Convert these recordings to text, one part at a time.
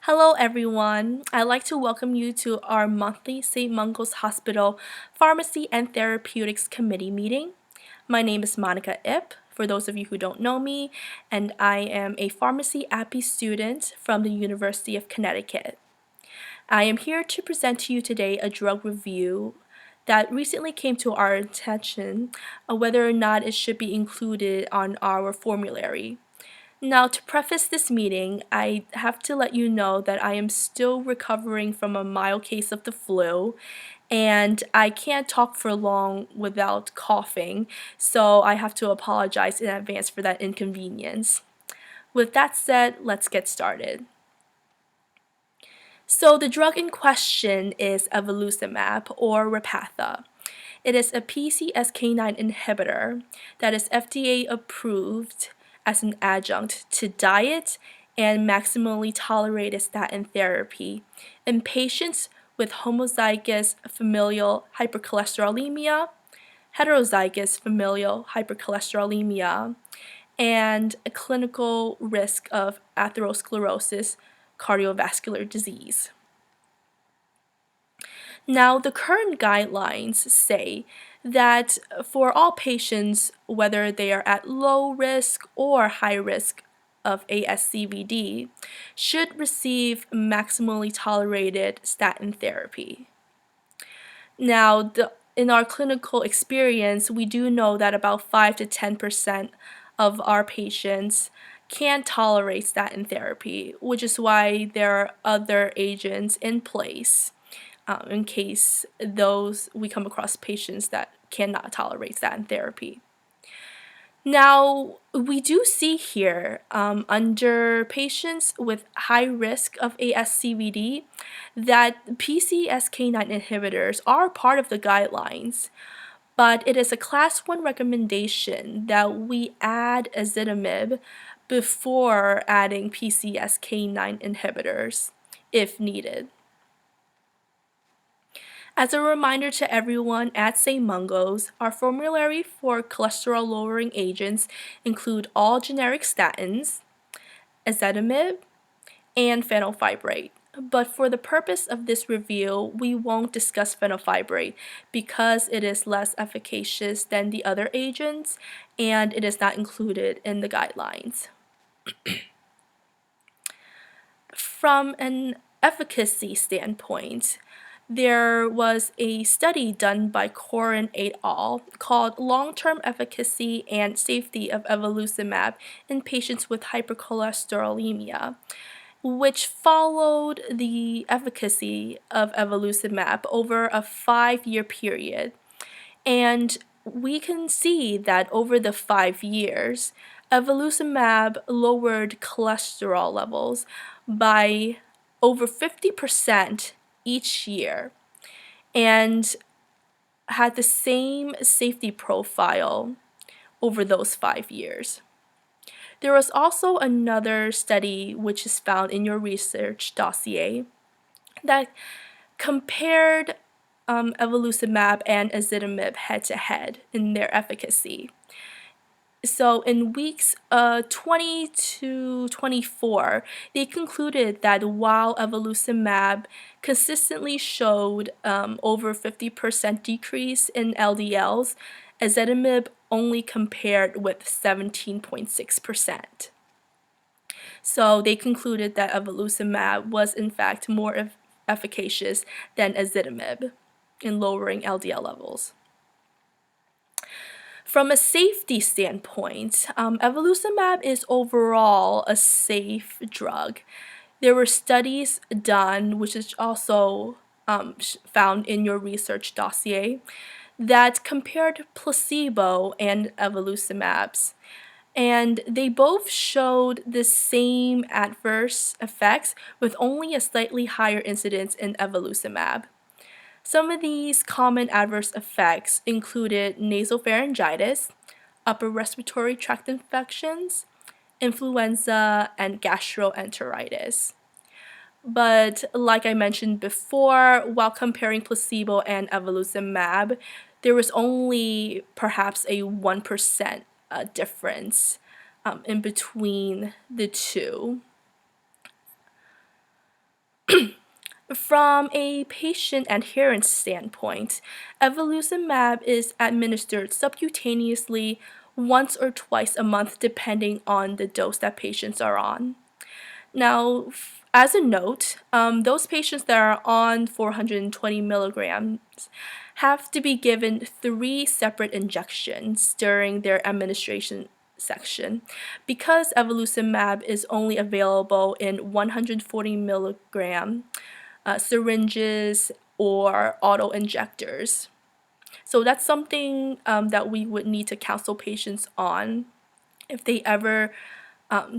Hello, everyone. I'd like to welcome you to our monthly St. Mungo's Hospital Pharmacy and Therapeutics Committee meeting. My name is Monica Ip, for those of you who don't know me, and I am a pharmacy APPE student from the University of Connecticut. I am here to present to you today a drug review that recently came to our attention, whether or not it should be included on our formulary. Now, to preface this meeting, I have to let you know that I am still recovering from a mild case of the flu, and I can't talk for long without coughing, so I have to apologize in advance for that inconvenience. With that said, let's get started. So the drug in question is Evolocumab, or Repatha. It is a PCSK9 inhibitor that is FDA approved as an adjunct to diet and maximally tolerated statin therapy in patients with homozygous familial hypercholesterolemia, heterozygous familial hypercholesterolemia, and a clinical risk of atherosclerosis cardiovascular disease. Now, the current guidelines say that for all patients, whether they are at low risk or high risk of ASCVD, should receive maximally tolerated statin therapy. Now, in our clinical experience, we do know that about 5 to 10% of our patients can't tolerate statin therapy, which is why there are other agents in place in case we come across patients that cannot tolerate statin therapy. Now, we do see here under patients with high risk of ASCVD that PCSK9 inhibitors are part of the guidelines, but it is a class 1 recommendation that we add ezetimibe before adding PCSK9 inhibitors if needed. As a reminder to everyone at St. Mungo's, our formulary for cholesterol-lowering agents include all generic statins, ezetimibe, and fenofibrate. But for the purpose of this review, we won't discuss fenofibrate because it is less efficacious than the other agents and it is not included in the guidelines. From an efficacy standpoint, there was a study done by Corin et al. Called Long-Term Efficacy and Safety of Evolocumab in Patients with Hypercholesterolemia, which followed the efficacy of Evolocumab over a 5-year period. And we can see that over the 5 years, Evolocumab lowered cholesterol levels by over 50% each year and had the same safety profile over those 5 years. There was also another study which is found in your research dossier that compared Evolocumab and ezetimibe head-to-head in their efficacy. So in weeks 20 to 24, they concluded that while Evolocumab consistently showed over 50% decrease in LDLs, ezetimibe only compared with 17.6%. So they concluded that Evolocumab was in fact more efficacious than ezetimibe in lowering LDL levels. From a safety standpoint, Evolocumab is overall a safe drug. There were studies done, which is also found in your research dossier, that compared placebo and Evolocumabs. And they both showed the same adverse effects with only a slightly higher incidence in Evolocumab. Some of these common adverse effects included nasopharyngitis, upper respiratory tract infections, influenza, and gastroenteritis. But like I mentioned before, while comparing placebo and Evolocumab, there was only perhaps a 1% difference in between the two. From a patient adherence standpoint, evolocumab is administered subcutaneously once or twice a month depending on the dose that patients are on. Now, as a note, those patients that are on 420 milligrams have to be given 3 separate injections during their administration section because evolocumab is only available in 140 milligram syringes or auto injectors. So that's something that we would need to counsel patients on if they ever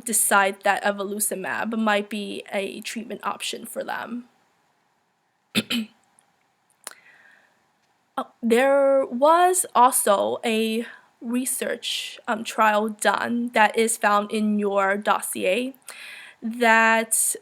decide that evolocumab might be a treatment option for them. There was also a research trial done that is found in your dossier that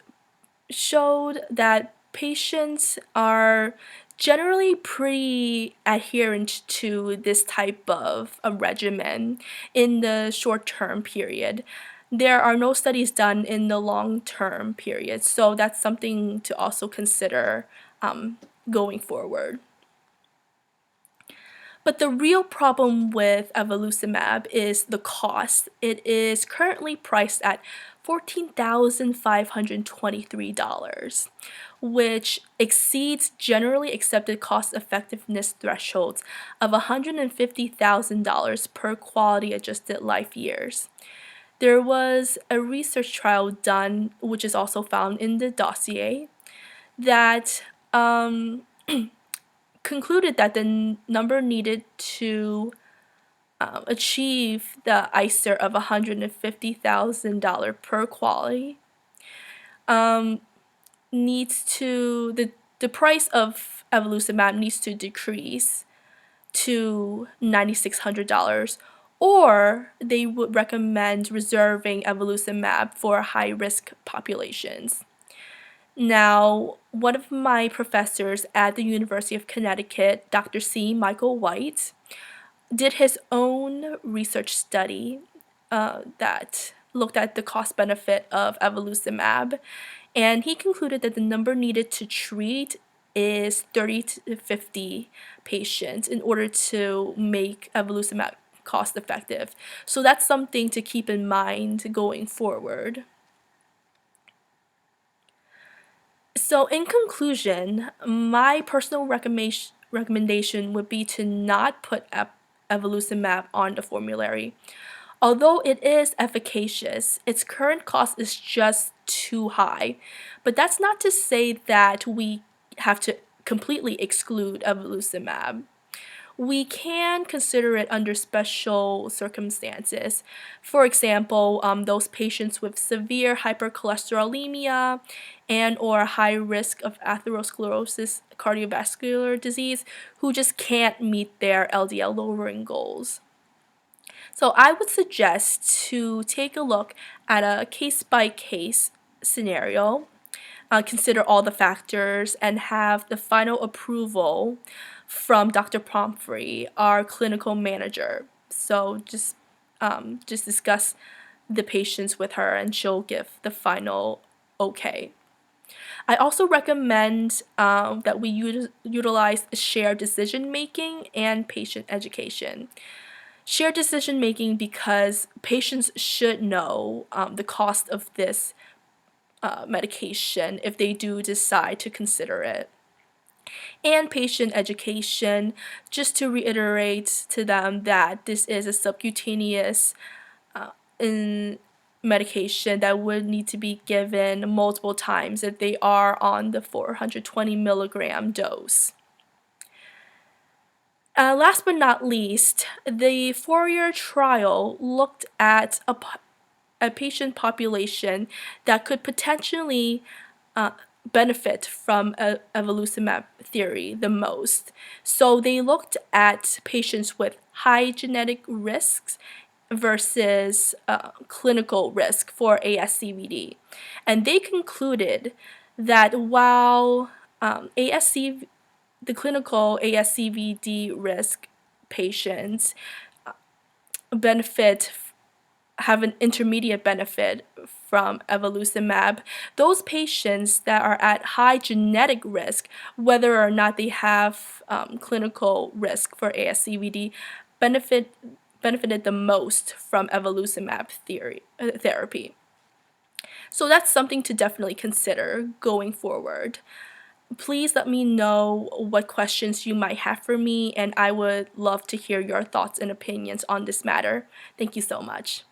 showed that patients are generally pretty adherent to this type of a regimen in the short-term period. There are no studies done in the long-term period, so that's something to also consider going forward. But the real problem with evolocumab is the cost. It is currently priced at $14,523, which exceeds generally accepted cost-effectiveness thresholds of $150,000 per quality-adjusted life years. There was a research trial done, which is also found in the dossier, that concluded that the number needed to achieve the ICER of $150,000 per quality needs to the price of evolocumab needs to decrease to $9,600, or they would recommend reserving evolocumab for high-risk populations. Now, one of my professors at the University of Connecticut, Dr. C. Michael White, did his own research study that looked at the cost benefit of evolocumab, and he concluded that the number needed to treat is 30 to 50 patients in order to make evolocumab cost effective. So that's something to keep in mind going forward. So in conclusion, my personal recommendation would be to not put evolocumab on the formulary. Although it is efficacious, its current cost is just too high. But that's not to say that we have to completely exclude evolocumab. We can consider it under special circumstances. For example, those patients with severe hypercholesterolemia and or high risk of atherosclerosis cardiovascular disease who just can't meet their LDL lowering goals. So I would suggest to take a look at a case-by-case scenario, consider all the factors, and have the final approval from Dr. Pomfrey, our clinical manager. So just discuss the patients with her, and she'll give the final okay. I also recommend that we utilize shared decision making and patient education. Shared decision making because patients should know the cost of this medication if they do decide to consider it. And patient education, just to reiterate to them that this is a subcutaneous medication that would need to be given multiple times if they are on the 420 milligram dose. Last but not least, the 4-year trial looked at a patient population that could potentially benefit from evolocumab theory the most. So they looked at patients with high genetic risks versus clinical risk for ASCVD. And they concluded that while the clinical ASCVD risk patients have an intermediate benefit from evolocumab, those patients that are at high genetic risk, whether or not they have clinical risk for ASCVD, benefited the most from evolocumab therapy. So that's something to definitely consider going forward. Please let me know what questions you might have for me, and I would love to hear your thoughts and opinions on this matter. Thank you so much.